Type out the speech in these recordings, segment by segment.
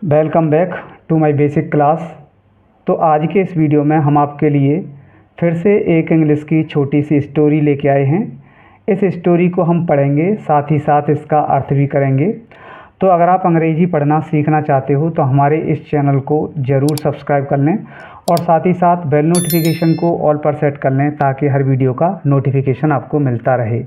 Welcome back to my basic class. तो आज के इस वीडियो में हम आपके लिए फिर से एक इंग्लिश की छोटी सी स्टोरी लेके आए हैं। इस स्टोरी को हम पढ़ेंगे, साथ ही साथ इसका अर्थ भी करेंगे। तो अगर आप अंग्रेज़ी पढ़ना सीखना चाहते हो तो हमारे इस चैनल को ज़रूर सब्सक्राइब कर लें और साथ ही साथ बेल नोटिफिकेशन को ऑल पर सेट कर लें ताकि हर वीडियो का नोटिफिकेशन आपको मिलता रहे।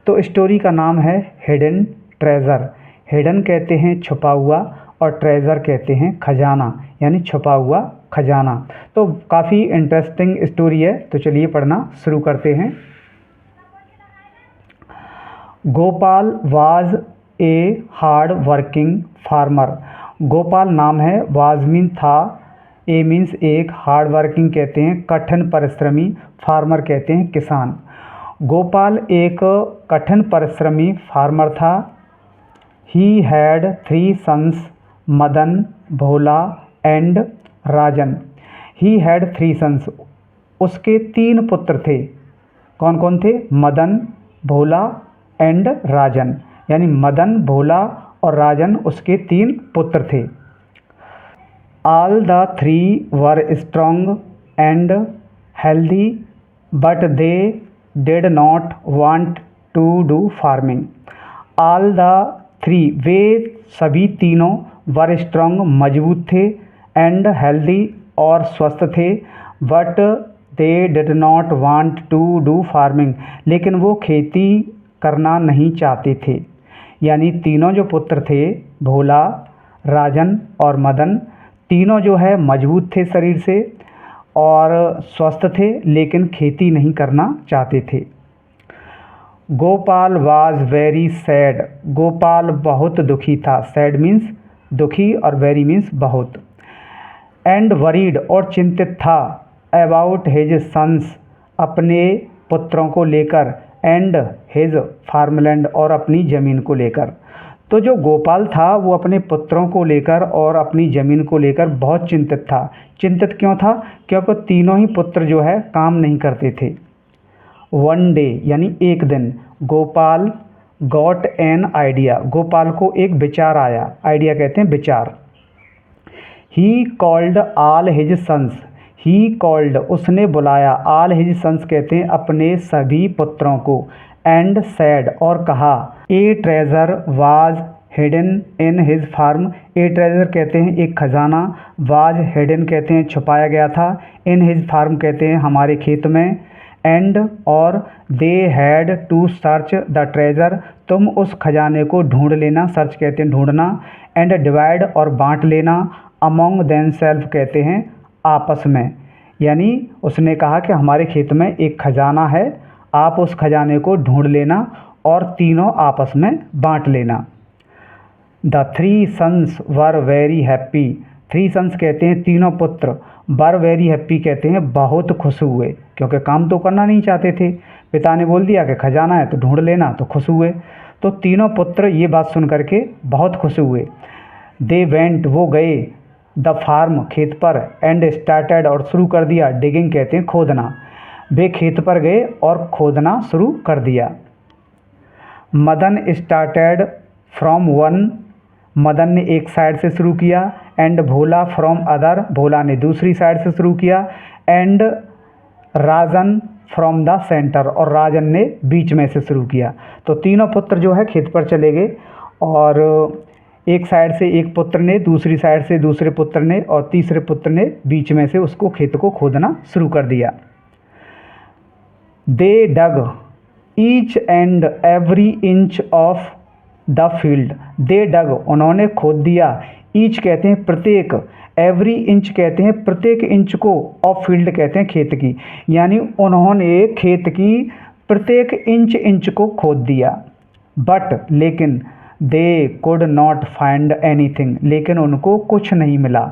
तो स्टोरी का नाम है हिडन ट्रेज़र। हिडन कहते हैं छुपा हुआ और ट्रेज़र कहते हैं खजाना, यानी छुपा हुआ खजाना। तो काफ़ी इंटरेस्टिंग स्टोरी है, तो चलिए पढ़ना शुरू करते हैं। Gopal was a hard working farmer. Gopal नाम है, वाज मीन था, ए मीन्स एक, हार्ड वर्किंग कहते हैं कठिन परिश्रमी, फार्मर कहते हैं किसान। गोपाल एक कठिन परिश्रमी फार्मर था। He had 3 sons, Madan, Bhola and Rajan. He had 3 sons, उसके 3 पुत्र थे। कौन कौन थे? मदन, भोला एंड राजन, यानी मदन, भोला और राजन उसके 3 पुत्र थे। All the 3 were strong and healthy but they did not want to do farming. All the 3, वे सभी तीनों, वर स्ट्रॉन्ग मजबूत थे, एंड हेल्दी और स्वस्थ थे, but they did not want to do farming, लेकिन वो खेती करना नहीं चाहते थे। यानी तीनों जो पुत्र थे, भोला, राजन और मदन, तीनों जो है मजबूत थे शरीर से और स्वस्थ थे, लेकिन खेती नहीं करना चाहते थे। Gopal was very sad. Gopal बहुत दुखी था। सैड मीन्स दुखी और वेरी मीन्स बहुत। एंड वरीड और चिंतित था। अबाउट हिज सन्स, अपने पुत्रों को लेकर, एंड हिज फार्मलैंड और अपनी ज़मीन को लेकर। तो जो गोपाल था वो अपने पुत्रों को लेकर और अपनी ज़मीन को लेकर बहुत चिंतित था। चिंतित क्यों था? क्योंकि तीनों ही पुत्र जो है काम नहीं करते थे। वन डे यानी एक दिन, Gopal got an idea, Gopal को एक विचार आया। आइडिया कहते हैं विचार। He called all his sons. He called उसने बुलाया, ऑल हिज सन्स कहते हैं अपने सभी पुत्रों को, एंड सैड और कहा, a treasure was hidden in his farm. A treasure कहते हैं एक खजाना, वाज हिडन कहते हैं छुपाया गया था, इन हिज फार्म कहते हैं हमारे खेत में, एंड और they had to search the treasure, तुम उस खजाने को ढूंढ लेना, सर्च कहते हैं ढूंढना, एंड डिवाइड और बांट लेना, अमोंग देमसेल्फ कहते हैं आपस में। यानी उसने कहा कि हमारे खेत में एक खजाना है, आप उस खजाने को ढूंढ लेना और तीनों आपस में बांट लेना। The 3 sons were very happy. 3 sons कहते हैं तीनों पुत्र, वर वेरी हैप्पी कहते हैं बहुत खुश हुए, क्योंकि काम तो करना नहीं चाहते थे। पिता ने बोल दिया कि खजाना है तो ढूंढ लेना, तो खुश हुए। तो तीनों पुत्र ये बात सुन करके बहुत खुश हुए। दे वेंट वो गए, द फार्म खेत पर, एंड स्टार्टेड और शुरू कर दिया, डिगिंग कहते हैं खोदना। वे खेत पर गए और खोदना शुरू कर दिया। Madan started from one, Madan ने एक साइड से शुरू किया, एंड भोला फ्रॉम अदर, भोला ने दूसरी साइड से शुरू किया, and Rajan from the centre, और राजन ने बीच में से शुरू किया। तो तीनों पुत्र जो है खेत पर चले गए और एक साइड से एक पुत्र ने, दूसरी साइड से दूसरे पुत्र ने और तीसरे पुत्र ने बीच में से उसको खेत को खोदना शुरू कर दिया। They dug each and every inch of the field. They dug उन्होंने खोद दिया, ईच कहते हैं प्रत्येक, एवरी इंच कहते हैं प्रत्येक इंच को, ऑफ फील्ड कहते हैं खेत की, यानी उन्होंने खेत की प्रत्येक इंच को खोद दिया। बट लेकिन, they could not find anything, लेकिन उनको कुछ नहीं मिला।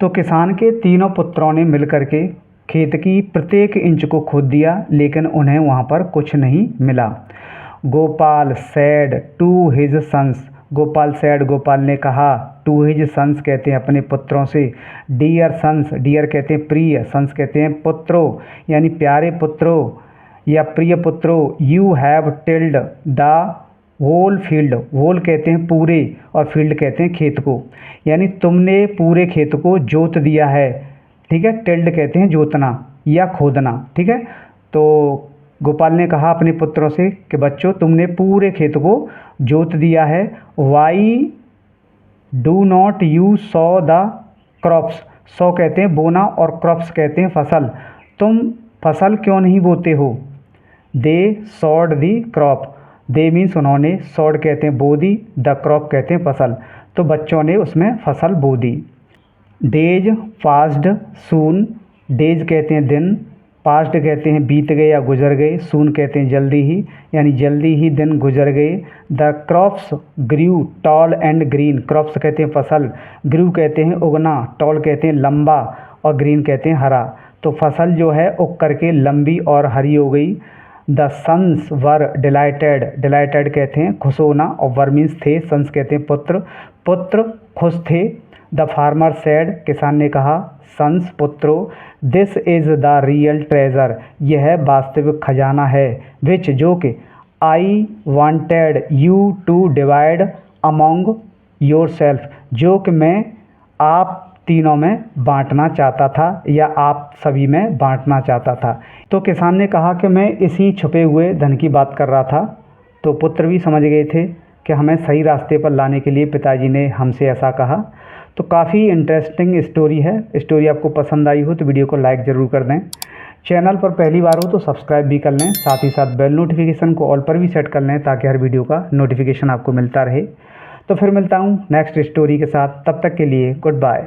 तो किसान के तीनों पुत्रों ने मिलकर के खेत की प्रत्येक इंच को खोद दिया, लेकिन उन्हें वहाँ पर कुछ नहीं मिला। Gopal said to his sons. Gopal said, Gopal ने कहा, टू हिज सन्स कहते हैं अपने पुत्रों से, डियर सन्स, डियर कहते हैं प्रिय, सन्स कहते हैं पुत्रों, यानी प्यारे पुत्रों या प्रिय पुत्रों, you have tilled the whole field, whole कहते हैं पूरे और फील्ड कहते हैं खेत को, यानी तुमने पूरे खेत को जोत दिया है, ठीक है। टिल्ड कहते हैं जोतना या खोदना, ठीक है। तो गोपाल ने कहा अपने पुत्रों से कि बच्चों तुमने पूरे खेत को जोत दिया है। Why do not you saw the crops, saw कहते हैं बोना और क्रॉप्स कहते हैं फसल, तुम फसल क्यों नहीं बोते हो। They sowed the crop, they means उन्होंने, सॉड कहते हैं बो दी, द क्रॉप कहते हैं फसल, तो बच्चों ने उसमें फसल बो दी। डेज पास्ड सून, डेज कहते हैं दिन, पास्ट कहते हैं बीत गए या गुजर गए, सून कहते हैं जल्दी ही, यानी जल्दी ही दिन गुजर गए। The crops grew tall and green, crops कहते हैं फसल, ग्रू कहते हैं उगना, टॉल कहते हैं लंबा और ग्रीन कहते हैं हरा, तो फसल जो है उग करके लंबी और हरी हो गई। The sons were delighted, delighted कहते हैं खुश होना और वर मीन्स थे, सन्स कहते हैं पुत्र, पुत्र खुश थे। द फार्मर सेड, किसान ने कहा, सन्स पुत्रो, this is the real treasure, यह वास्तविक खजाना है, विच जो कि I wanted you to divide among yourself, जो कि मैं आप तीनों में बांटना चाहता था या आप सभी में बांटना चाहता था। तो किसान ने कहा कि मैं इसी छुपे हुए धन की बात कर रहा था। तो पुत्र भी समझ गए थे कि हमें सही रास्ते पर लाने के लिए पिताजी ने हमसे ऐसा कहा। तो काफ़ी इंटरेस्टिंग स्टोरी है। स्टोरी आपको पसंद आई हो तो वीडियो को लाइक ज़रूर कर दें। चैनल पर पहली बार हो तो सब्सक्राइब भी कर लें, साथ ही साथ बेल नोटिफिकेशन को ऑल पर भी सेट कर लें ताकि हर वीडियो का नोटिफिकेशन आपको मिलता रहे। तो फिर मिलता हूँ नेक्स्ट स्टोरी के साथ, तब तक के लिए गुड बाय।